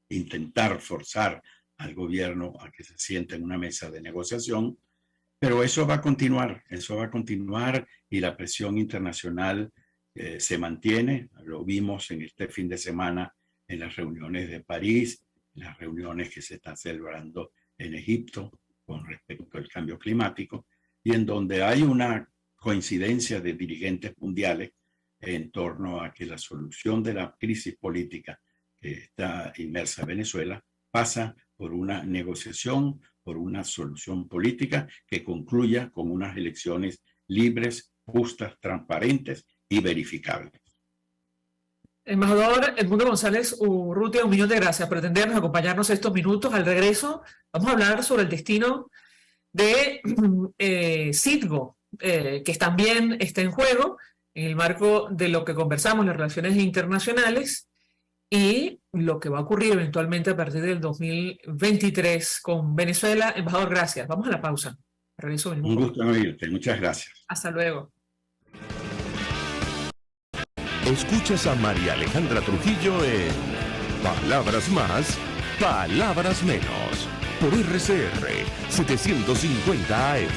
Speaker 11: intentar forzar al gobierno a que se siente en una mesa de negociación, pero eso va a continuar y la presión internacional se mantiene. Lo vimos en este fin de semana en las reuniones de París, en las reuniones que se están celebrando en Egipto con respecto al cambio climático, y en donde hay una coincidencia de dirigentes mundiales en torno a que la solución de la crisis política que está inmersa Venezuela pasa por una negociación, por una solución política que concluya con unas elecciones libres, justas, transparentes y verificables.
Speaker 2: Embajador Edmundo González Urrutia, 1.000.000 de gracias por atendernos, acompañarnos estos minutos. Al regreso vamos a hablar sobre el destino de Citgo, que también está en juego en el marco de lo que conversamos, las relaciones internacionales y lo que va a ocurrir eventualmente a partir del 2023 con Venezuela. Embajador, gracias. Vamos a la pausa. Regreso.
Speaker 11: Un gusto en oírte. Muchas gracias.
Speaker 2: Hasta luego.
Speaker 1: Escuchas a María Alejandra Trujillo en Palabras Más, Palabras Menos, por RCR 750 AM.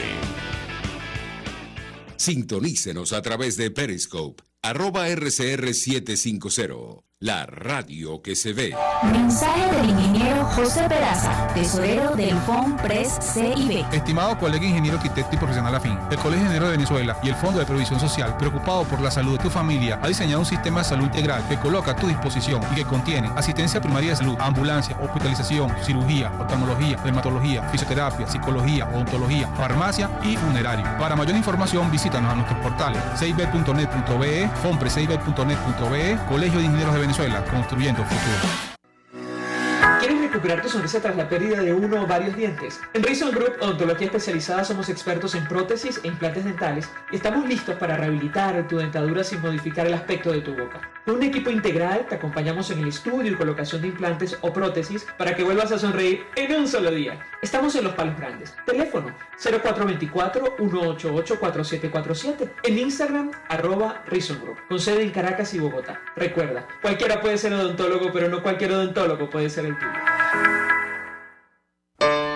Speaker 7: Sintonícenos a través de Periscope, @RCR750, la radio que se ve.
Speaker 8: Mensaje del ingeniero José Peraza, tesorero del FONPRES CIB.
Speaker 5: Estimado colega ingeniero arquitecto y profesional afín, el Colegio Ingeniero de Venezuela y el Fondo de Previsión Social, preocupado por la salud de tu familia, ha diseñado un sistema de salud integral que coloca a tu disposición y que contiene asistencia primaria de salud, ambulancia, hospitalización, cirugía, oftalmología, dermatología, fisioterapia, psicología, odontología, farmacia y funerario. Para mayor información, visítanos a nuestros portales cib.net.be, fonprescib.net.be, Colegio de Ingenieros de Venezuela, construyendo futuro.
Speaker 2: ¿Quieres recuperar tu sonrisa tras la pérdida de uno o varios dientes? En Reason Group Odontología Especializada somos expertos en prótesis e implantes dentales y estamos listos para rehabilitar tu dentadura sin modificar el aspecto de tu boca. Con un equipo integral te acompañamos en el estudio y colocación de implantes o prótesis para que vuelvas a sonreír en un solo día. Estamos en Los Palos Grandes. Teléfono 0424-188-4747. En Instagram @Reason Group, con sede en Caracas y Bogotá. Recuerda, cualquiera puede ser odontólogo, pero no cualquier odontólogo puede ser el tuyo.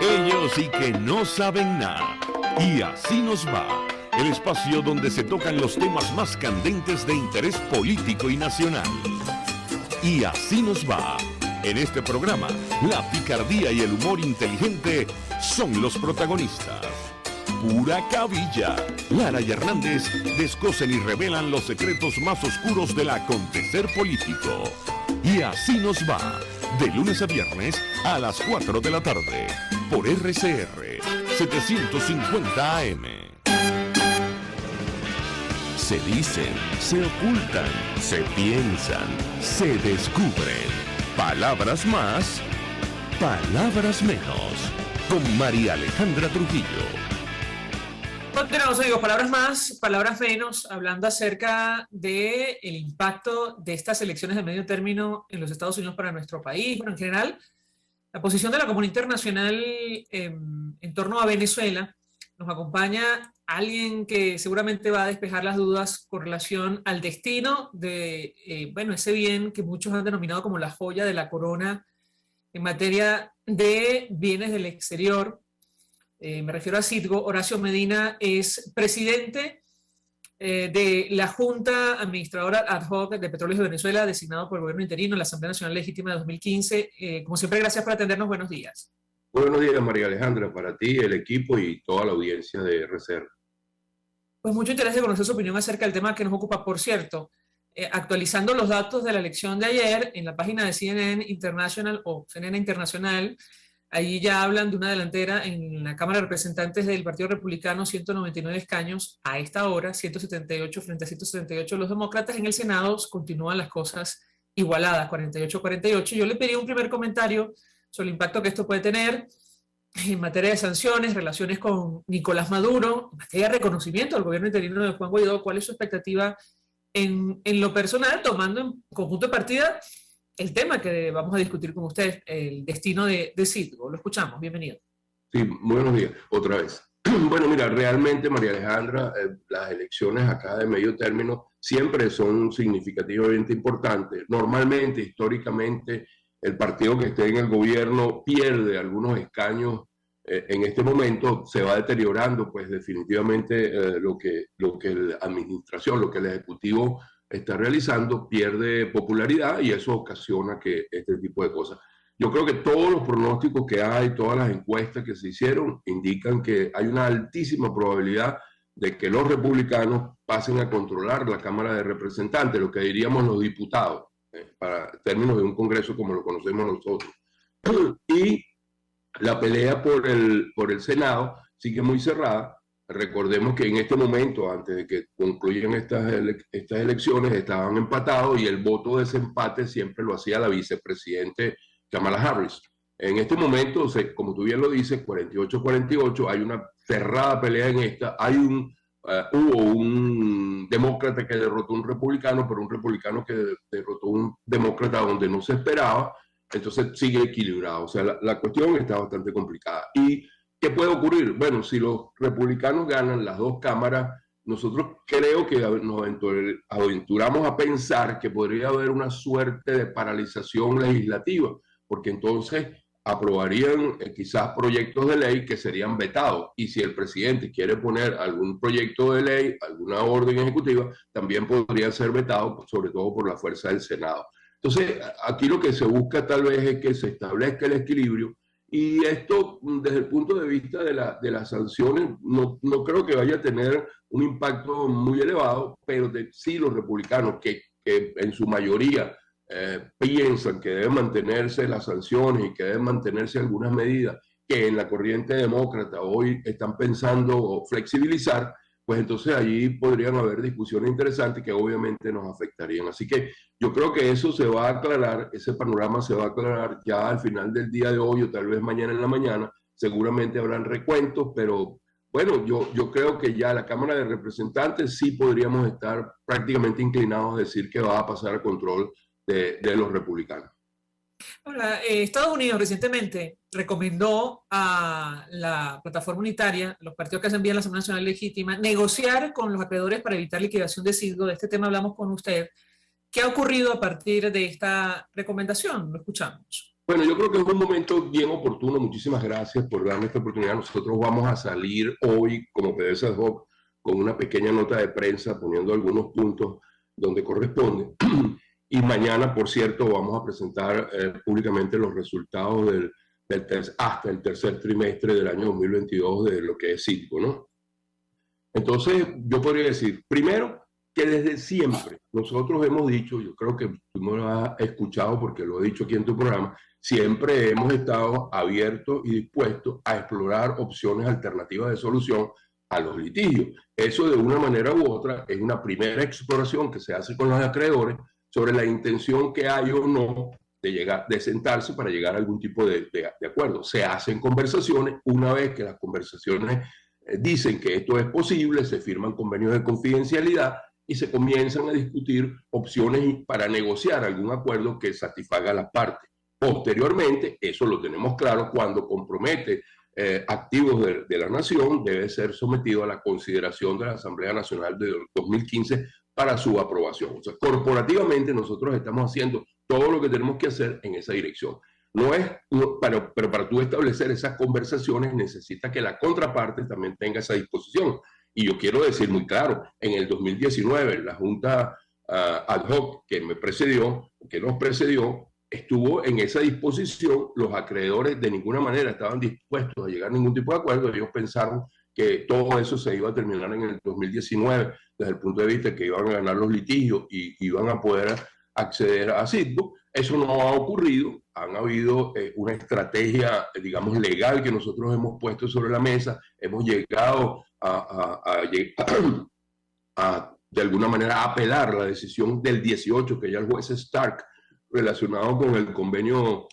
Speaker 1: Ellos sí que no saben nada. Y así nos va. El espacio donde se tocan los temas más candentes de interés político y nacional. Y así nos va. En este programa, la picardía y el humor inteligente son los protagonistas. Pura cabilla. Lara y Hernández descosen y revelan los secretos más oscuros del acontecer político. Y así nos va. De lunes a viernes a las 4 de la tarde. Por RCR 750 AM. Se dicen, se ocultan, se piensan, se descubren. Palabras más, palabras menos. Con María Alejandra Trujillo.
Speaker 2: Continuamos, amigos, palabras más, palabras menos, hablando acerca del impacto de estas elecciones de medio término en los Estados Unidos para nuestro país. Bueno, en general, la posición de la comunidad internacional en torno a Venezuela. Nos acompaña alguien que seguramente va a despejar las dudas con relación al destino de, ese bien que muchos han denominado como la joya de la corona en materia de bienes del exterior. Me refiero a Citgo. Horacio Medina es presidente de la Junta Administradora Ad Hoc de Petróleos de Venezuela, designado por el gobierno interino en la Asamblea Nacional Legítima de 2015. Como siempre, gracias por atendernos. Buenos días.
Speaker 4: Buenos días, María Alejandra, para ti, el equipo y toda la audiencia de RCR.
Speaker 2: Pues mucho interés de conocer su opinión acerca del tema que nos ocupa. Por cierto, actualizando los datos de la elección de ayer en la página de CNN International o CNN Internacional, allí ya hablan de una delantera en la Cámara de Representantes del Partido Republicano, 199 escaños a esta hora, 178 frente a 178 los demócratas. En el Senado continúan las cosas igualadas, 48-48. Yo le pedí un primer comentario sobre el impacto que esto puede tener en materia de sanciones, relaciones con Nicolás Maduro, en materia de reconocimiento del gobierno interino de Juan Guaidó. ¿Cuál es su expectativa en lo personal, tomando en conjunto de partida el tema que vamos a discutir con usted, el destino de Citgo. Lo escuchamos, bienvenido.
Speaker 4: Sí, buenos días, otra vez. Bueno, mira, realmente, María Alejandra, las elecciones acá de medio término siempre son significativamente importantes. Normalmente, históricamente, el partido que esté en el gobierno pierde algunos escaños. En este momento se va deteriorando, pues definitivamente lo que la administración, lo que el Ejecutivo está realizando, pierde popularidad y eso ocasiona que este tipo de cosas. Yo creo que todos los pronósticos que hay, todas las encuestas que se hicieron, indican que hay una altísima probabilidad de que los republicanos pasen a controlar la Cámara de Representantes, lo que diríamos los diputados, para términos de un Congreso como lo conocemos nosotros. Y la pelea por el Senado sigue muy cerrada. Recordemos que en este momento, antes de que concluyan estas elecciones, estaban empatados y el voto de ese empate siempre lo hacía la vicepresidente Kamala Harris. En este momento, como tú bien lo dices, 48-48, hay una cerrada pelea en esta. Hubo un demócrata que derrotó a un republicano, pero un republicano que derrotó a un demócrata donde no se esperaba. Entonces sigue equilibrado. O sea, la cuestión está bastante complicada. ¿Y qué puede ocurrir? Bueno, si los republicanos ganan las dos cámaras, nosotros creo que nos aventuramos a pensar que podría haber una suerte de paralización legislativa, porque entonces aprobarían quizás proyectos de ley que serían vetados. Y si el presidente quiere poner algún proyecto de ley, alguna orden ejecutiva, también podría ser vetado, sobre todo por la fuerza del Senado. Entonces, aquí lo que se busca tal vez es que se establezca el equilibrio y esto desde el punto de vista de las sanciones no creo que vaya a tener un impacto muy elevado, pero sí los republicanos que en su mayoría piensan que deben mantenerse las sanciones y que deben mantenerse algunas medidas que en la corriente demócrata hoy están pensando flexibilizar, pues entonces allí podrían haber discusiones interesantes que obviamente nos afectarían. Así que yo creo que eso se va a aclarar, ese panorama se va a aclarar ya al final del día de hoy o tal vez mañana en la mañana. Seguramente habrán recuentos, pero bueno, yo creo que ya la Cámara de Representantes sí podríamos estar prácticamente inclinados a decir que va a pasar a control de los republicanos.
Speaker 2: Ahora, Estados Unidos recientemente recomendó a la plataforma unitaria, los partidos que hacen bien la Asamblea Nacional Legítima, negociar con los acreedores para evitar liquidación de Citgo. De este tema hablamos con usted. ¿Qué ha ocurrido a partir de esta recomendación? Lo escuchamos.
Speaker 4: Bueno, yo creo que es un momento bien oportuno. Muchísimas gracias por darme esta oportunidad. Nosotros vamos a salir hoy como PDVSA ad hoc con una pequeña nota de prensa poniendo algunos puntos donde corresponde. Y mañana, por cierto, vamos a presentar públicamente los resultados hasta el tercer trimestre del año 2022 de lo que es Citgo, ¿no? Entonces, yo podría decir, primero, que desde siempre nosotros hemos dicho, yo creo que tú me lo has escuchado porque lo he dicho aquí en tu programa, siempre hemos estado abiertos y dispuestos a explorar opciones alternativas de solución a los litigios. Eso de una manera u otra es una primera exploración que se hace con los acreedores sobre la intención que hay o no de sentarse para llegar a algún tipo de acuerdo. Se hacen conversaciones, una vez que las conversaciones dicen que esto es posible, se firman convenios de confidencialidad y se comienzan a discutir opciones para negociar algún acuerdo que satisfaga a las partes. Posteriormente, eso lo tenemos claro, cuando compromete activos de la nación, debe ser sometido a la consideración de la Asamblea Nacional de 2015 para su aprobación. O sea, corporativamente nosotros estamos haciendo todo lo que tenemos que hacer en esa dirección. Pero para tú establecer esas conversaciones necesita que la contraparte también tenga esa disposición. Y yo quiero decir muy claro, en el 2019 la Junta ad hoc que nos precedió, estuvo en esa disposición. Los acreedores de ninguna manera estaban dispuestos a llegar a ningún tipo de acuerdo. Ellos pensaron que todo eso se iba a terminar en el 2019 desde el punto de vista que iban a ganar los litigios y iban a poder acceder a Citgo. Eso no ha ocurrido. Han habido una estrategia, digamos, legal que nosotros hemos puesto sobre la mesa. Hemos llegado de alguna manera, a apelar la decisión del 18 que ya el juez Stark, relacionado con el convenio,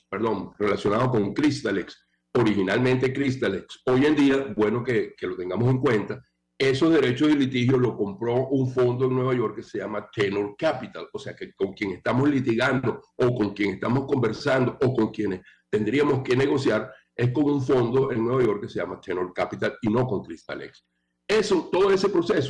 Speaker 4: relacionado con Crystalex, originalmente Crystalex. Hoy en día, bueno que lo tengamos en cuenta, esos derechos de litigio lo compró un fondo en Nueva York que se llama Tenor Capital, o sea que con quien estamos litigando o con quien estamos conversando o con quienes tendríamos que negociar es con un fondo en Nueva York que se llama Tenor Capital y no con Crystal X. Todo ese proceso